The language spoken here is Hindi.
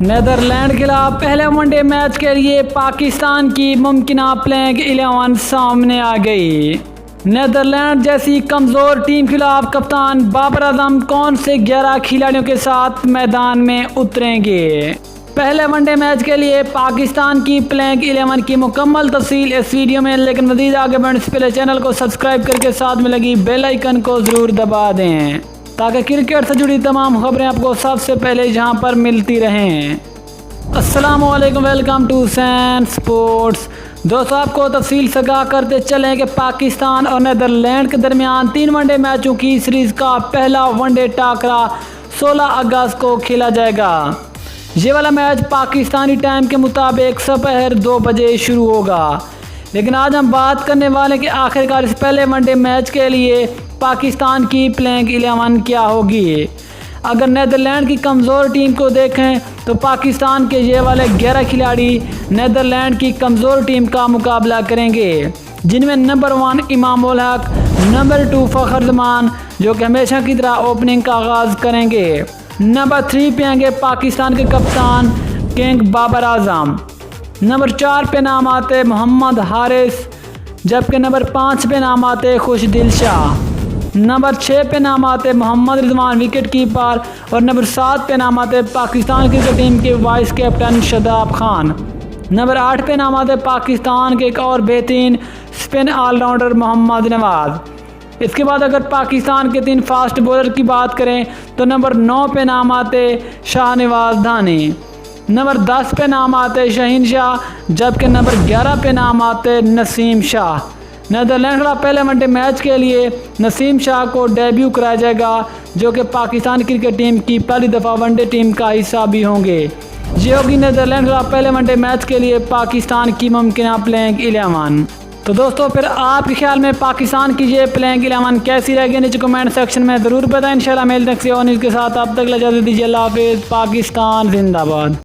नेदरलैंड के खिलाफ पहले वनडे मैच के लिए पाकिस्तान की मुमकिना प्लेइंग 11 सामने आ गई। नेदरलैंड जैसी कमज़ोर टीम के खिलाफ कप्तान बाबर आजम कौन से 11 खिलाड़ियों के साथ मैदान में उतरेंगे। पहले वनडे मैच के लिए पाकिस्तान की प्लेइंग 11 की मुकम्मल तफसील इस वीडियो में, लेकिन मज़ीद आगे बढ़ने से पहले चैनल को सब्सक्राइब करके साथ में लगी बेल आइकन को ज़रूर दबा दें ताकि क्रिकेट से जुड़ी तमाम खबरें आपको सबसे पहले यहाँ पर मिलती रहें। अस्सलाम वालेकुम, वेलकम टू सैन स्पोर्ट्स। दोस्तों, आपको तफसील से आगाह करते चलें कि पाकिस्तान और नेदरलैंड के दरमियान 3 वनडे मैचों की सीरीज़ का पहला वनडे टाकरा 16 अगस्त को खेला जाएगा। ये वाला मैच पाकिस्तानी टाइम के मुताबिक दोपहर 2 बजे शुरू होगा। लेकिन आज हम बात करने वाले कि आखिरकार इस पहले वनडे मैच के लिए पाकिस्तान की प्लेइंग 11 क्या होगी। अगर नेदरलैंड की कमज़ोर टीम को देखें तो पाकिस्तान के ये वाले 11 खिलाड़ी नेदरलैंड की कमज़ोर टीम का मुकाबला करेंगे, जिनमें नंबर 1 इमाम उल हक, नंबर 2 फ़खर जमान जो कि हमेशा की तरह ओपनिंग का आगाज़ करेंगे। नंबर 3 पे आएंगे पाकिस्तान के कप्तान किंग बाबर आजम। नंबर 4 पे नाम आते मोहम्मद हारिस, जबकि नंबर 5 पे नाम आते खुशदिल शाह। नंबर 6 पे नाम आते मोहम्मद रिजवान विकेट कीपर, और नंबर 7 पे नाम आते पाकिस्तान क्रिकेट टीम के vice captain Shadab Khan. Number 8 पे नाम आते पाकिस्तान के एक और बेहतरीन स्पिन ऑलराउंडर मोहम्मद नवाज। इसके बाद अगर पाकिस्तान के 3 फास्ट बॉलर की बात करें तो नंबर 9 पे नाम आते शाहनवाज धानी, नंबर 10 पे नाम आते शहीन शाह, जबकि नंबर 11 पे नाम आते नसीम शाह। नेदरलैंड का पहले वनडे मैच के लिए नसीम शाह को डेब्यू कराया जाएगा, जो कि पाकिस्तान क्रिकेट टीम की पहली दफ़ा वनडे टीम का हिस्सा भी होंगे। ये होगी नेदरलैंड का पहले वनडे मैच के लिए पाकिस्तान की मुमकिना प्लेइंग 11। तो दोस्तों, फिर आपके ख्याल में पाकिस्तान की ये प्लेइंग 11 कैसी रहेगी, नीचे कमेंट सेक्शन में ज़रूर बताएं। इंशाल्लाह मेल तक से और न्यूज़ के साथ अब तक इजाज़त दीजिए। अल्लाह हाफ़िज़। पाकिस्तान जिंदाबाद।